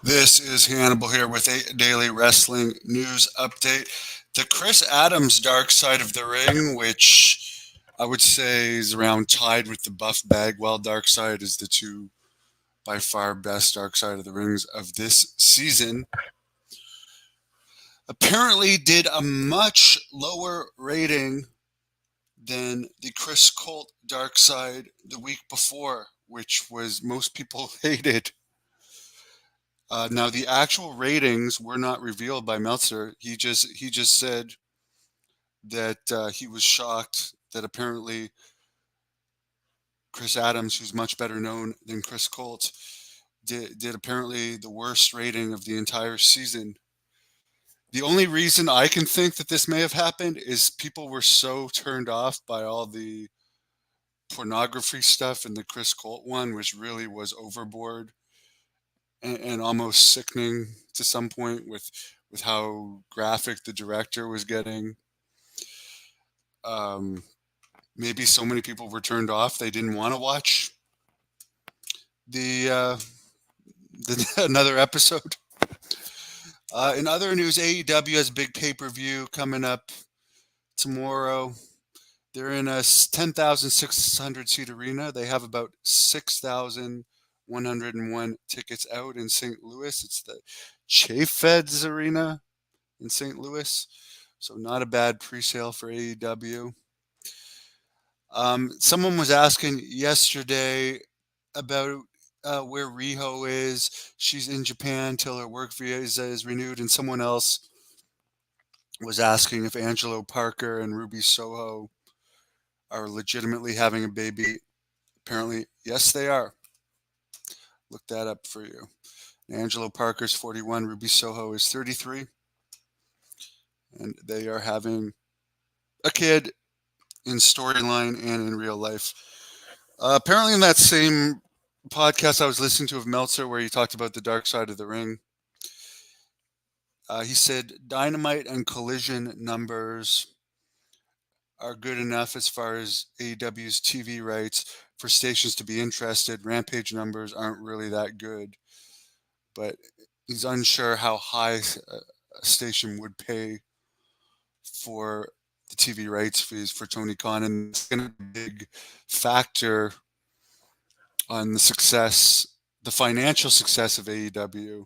This is Hannibal here with a daily wrestling news update. The Chris Adams Dark Side of the Ring, which I would say is around tied with the Buff Bagwell Dark Side, is the two by far best Dark Side of the Rings of this season. Apparently, did a much lower rating than the Chris Colt Dark Side the week before, which was most people hated. Now the actual ratings were not revealed by Meltzer. He just said that he was shocked that apparently Chris Adams, who's much better known than Chris Colt, did apparently the worst rating of the entire season. The only reason I can think that this may have happened is people were so turned off by all the pornography stuff in the Chris Colt one, which really was overboard and almost sickening to some point with how graphic the director was getting. Um, Maybe so many people were turned off they didn't want to watch the, uh, another episode. In other news, AEW has a big pay per view coming up tomorrow. They're in a 10,600 seat arena. They have about 6,101 tickets out in St. Louis. It's the Chaffeds Arena in St. Louis. So not a bad pre-sale for AEW. Someone was asking yesterday about where Riho is. She's in Japan till her work visa is renewed, and someone else was asking if Angelo Parker and Ruby Soho are legitimately having a baby. Apparently, yes, they are. Look that up for you. Angelo Parker's 41, Ruby Soho is 33, and they are having a kid in storyline and in real life. Apparently, in that same podcast I was listening to of Meltzer, where he talked about the dark side of the ring, he said Dynamite and Collision numbers are good enough as far as AEW's TV rights for stations to be interested. Rampage numbers aren't really that good, but he's unsure how high a station would pay for the TV rights fees for Tony Khan, and it's going to be a big factor on the success, the financial success of AEW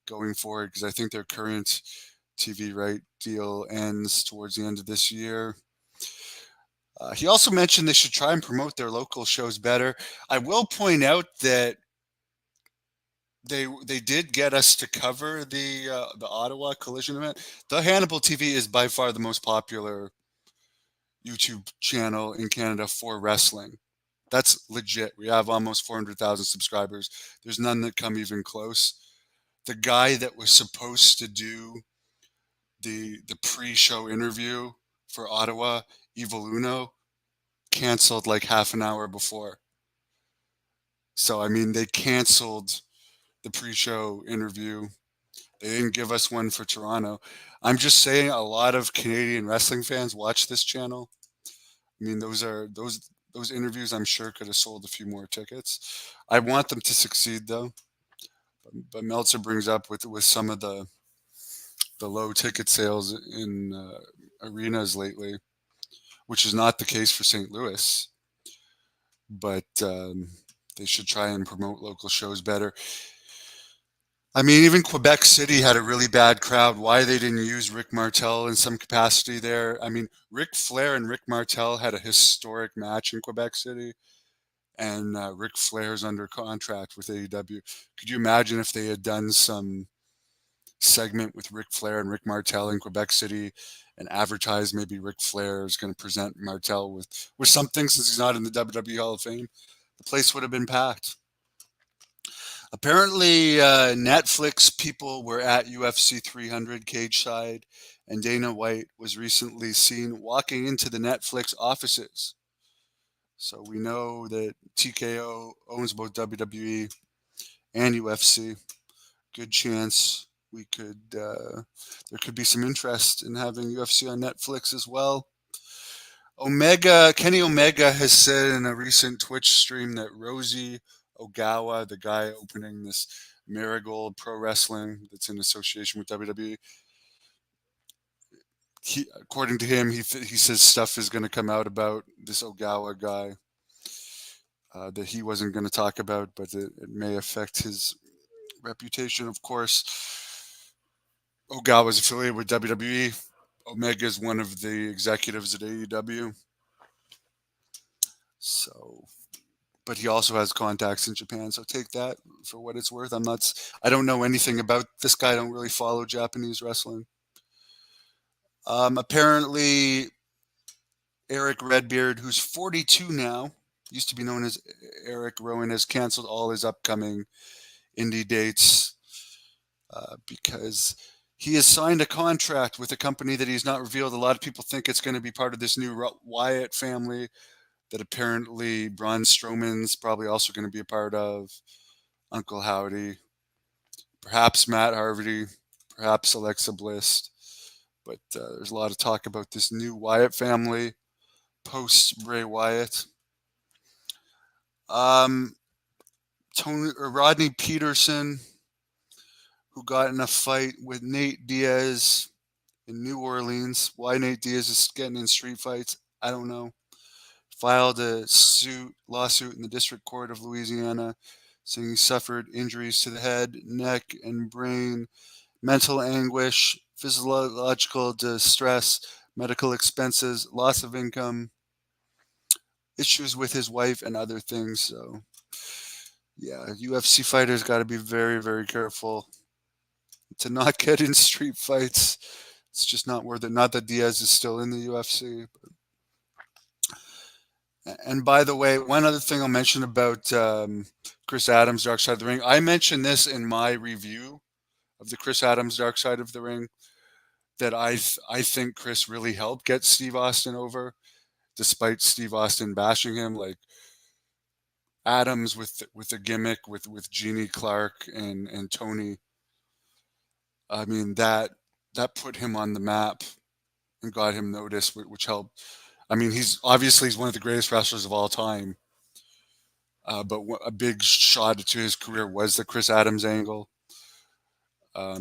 going forward, because I think their current TV right deal ends towards the end of this year. He also mentioned they should try and promote their local shows better. I will point out that they did get us to cover the Ottawa Collision event. The Hannibal TV is by far the most popular YouTube channel in Canada for wrestling. That's legit. We have almost 400,000 subscribers. There's none that come even close. The guy that was supposed to do the pre-show interview for Ottawa, Evil Uno, canceled like half an hour before. So I mean, they canceled the pre-show interview. They didn't give us one for Toronto. I'm just saying, a lot of Canadian wrestling fans watch this channel. I mean, those interviews. I'm sure could have sold a few more tickets. I want them to succeed though. But Meltzer brings up with some of the low ticket sales in arenas lately, which is not the case for St. Louis. But they should try and promote local shows better. I mean, even Quebec City had a really bad crowd. Why they didn't use Rick Martel in some capacity there? I mean, Ric Flair and Rick Martel had a historic match in Quebec City, and Ric Flair's under contract with AEW. Could you imagine if they had done some segment with Ric Flair and Rick Martel in Quebec City and advertised maybe Ric Flair is going to present Martel with something, since he's not in the WWE Hall of Fame? The place would have been packed. Apparently, Netflix people were at UFC 300 cage side, and Dana White was recently seen walking into the Netflix offices. So we know that TKO owns both WWE and UFC. Good chance there could be some interest in having UFC on Netflix as well. Kenny Omega has said in a recent Twitch stream that Rosie Ogawa, the guy opening this Marigold Pro Wrestling that's in association with WWE. According to him, he says stuff is going to come out about this Ogawa guy that he wasn't going to talk about, but it may affect his reputation. Of course, Ogawa is affiliated with WWE. Omega is one of the executives at AEW. So, but he also has contacts in Japan. So take that for what it's worth. I don't know anything about this guy. I don't really follow Japanese wrestling. Apparently, Eric Redbeard, who's 42 now, used to be known as Eric Rowan, has canceled all his upcoming indie dates because he has signed a contract with a company that he's not revealed. A lot of people think it's going to be part of this new Wyatt family that apparently Braun Strowman's probably also going to be a part of, Uncle Howdy, perhaps Matt Harvey, perhaps Alexa Bliss. But there's a lot of talk about this new Wyatt family post Bray Wyatt. Rodney Peterson, who got in a fight with Nate Diaz in New Orleans. Why Nate Diaz is getting in street fights, I don't know. Filed a lawsuit in the District Court of Louisiana, saying he suffered injuries to the head, neck, and brain, mental anguish, physiological distress, medical expenses, loss of income, issues with his wife, and other things. So, yeah, UFC fighters got to be very, very careful to not get in street fights. It's just not worth it. Not that Diaz is still in the UFC. And by the way, one other thing I'll mention about Chris Adams' Dark Side of the Ring. I mentioned this in my review of the Chris Adams' Dark Side of the Ring, that I think Chris really helped get Steve Austin over, despite Steve Austin bashing him. Like Adams with the gimmick with Jeannie Clark and Tony. I mean that put him on the map and got him noticed, which helped. I mean, he's one of the greatest wrestlers of all time. But a big shot to his career was the Chris Adams angle.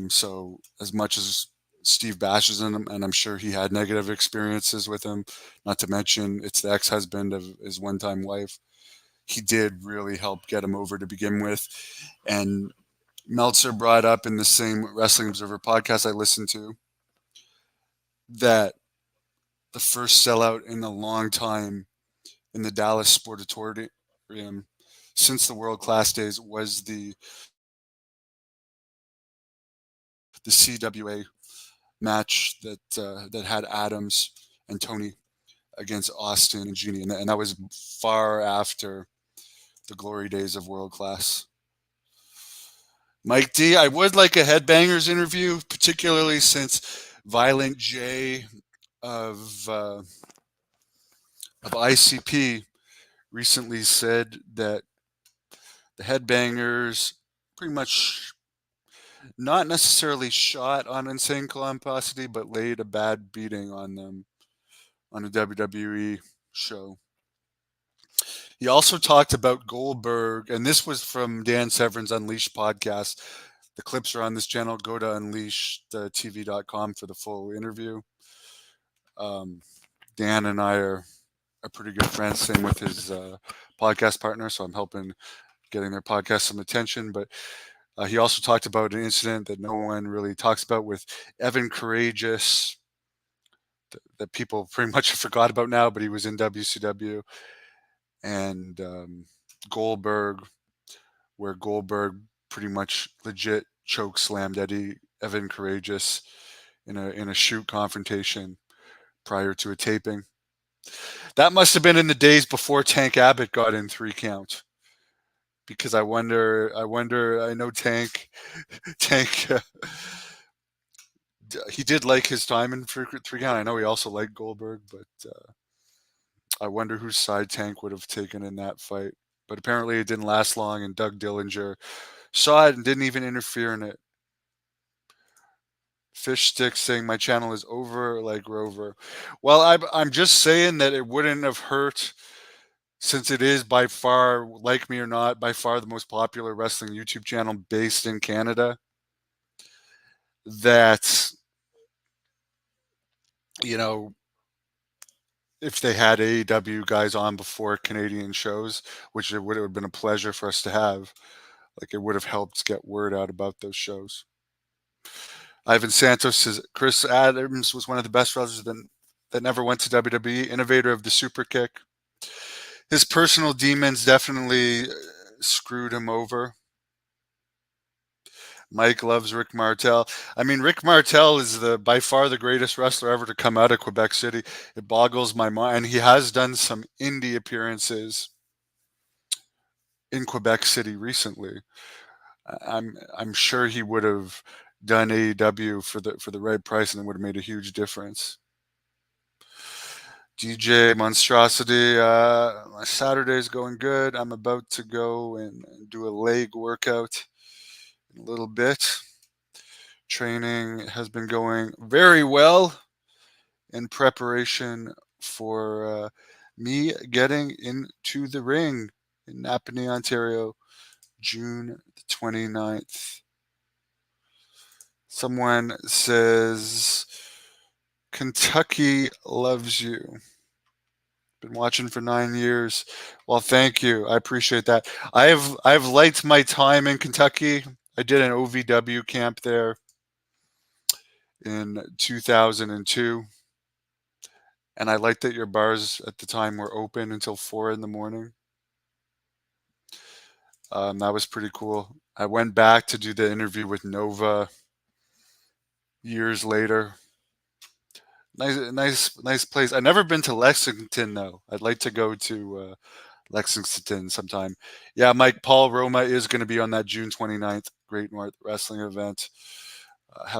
So as much as Steve bashes him, and I'm sure he had negative experiences with him, not to mention it's the ex-husband of his one-time wife, he did really help get him over to begin with. And Meltzer brought up in the same Wrestling Observer podcast I listened to that the first sellout in a long time in the Dallas Sportatorium since the World Class days was the CWA match that had Adams and Tony against Austin and Jeannie, and that was far after the glory days of World Class. Mike D, I would like a Headbangers interview, particularly since Violent J of ICP recently said that the Headbangers pretty much not necessarily shot on Insane Colonoscopy, but laid a bad beating on them on a WWE show. He also talked about Goldberg, and this was from Dan Severn's Unleashed podcast. The clips are on this channel. Go to unleashedtv.com for the full interview. Dan and I are pretty good friends, same with his podcast partner, so I'm helping getting their podcast some attention. But he also talked about an incident that no one really talks about with Evan Courageous, that people pretty much forgot about now, but he was in WCW, and Goldberg, where Goldberg pretty much legit choke slammed Evan Courageous in a shoot confrontation prior to a taping. That must have been in the days before Tank Abbott got in 3 count. Because I know Tank, he did like his time in 3 count. I know he also liked Goldberg, but I wonder whose side Tank would have taken in that fight. But apparently it didn't last long, and Doug Dillinger saw it and didn't even interfere in it. Fish Stick saying my channel is over like Rover. Well, I'm just saying that it wouldn't have hurt since it is by far, like me or not, by far the most popular wrestling YouTube channel based in Canada, that, you know, if they had AEW guys on before Canadian shows, which it would have been a pleasure for us to have, like it would have helped get word out about those shows. Ivan Santos says Chris Adams was one of the best wrestlers that never went to WWE, innovator of the super kick. His personal demons definitely screwed him over. Mike loves Rick Martel. I mean, Rick Martel is by far the greatest wrestler ever to come out of Quebec City. It boggles my mind. He has done some indie appearances in Quebec City recently. I'm sure he would have done AEW for the right price, and it would have made a huge difference. DJ Monstrosity, my Saturday's going good. I'm about to go and do a leg workout in a little bit. Training has been going very well in preparation for me getting into the ring in Napanee, Ontario, June the 29th. Someone says, Kentucky loves you. Been watching for 9 years. Well, thank you. I appreciate that. I've liked my time in Kentucky. I did an OVW camp there in 2002. And I liked that your bars at the time were open until 4 in the morning. That was pretty cool. I went back to do the interview with Nova years later. Nice place. I've never been to Lexington though. I'd like to go to Lexington sometime. Yeah, Mike Paul Roma is going to be on that June 29th Great North Wrestling event. Have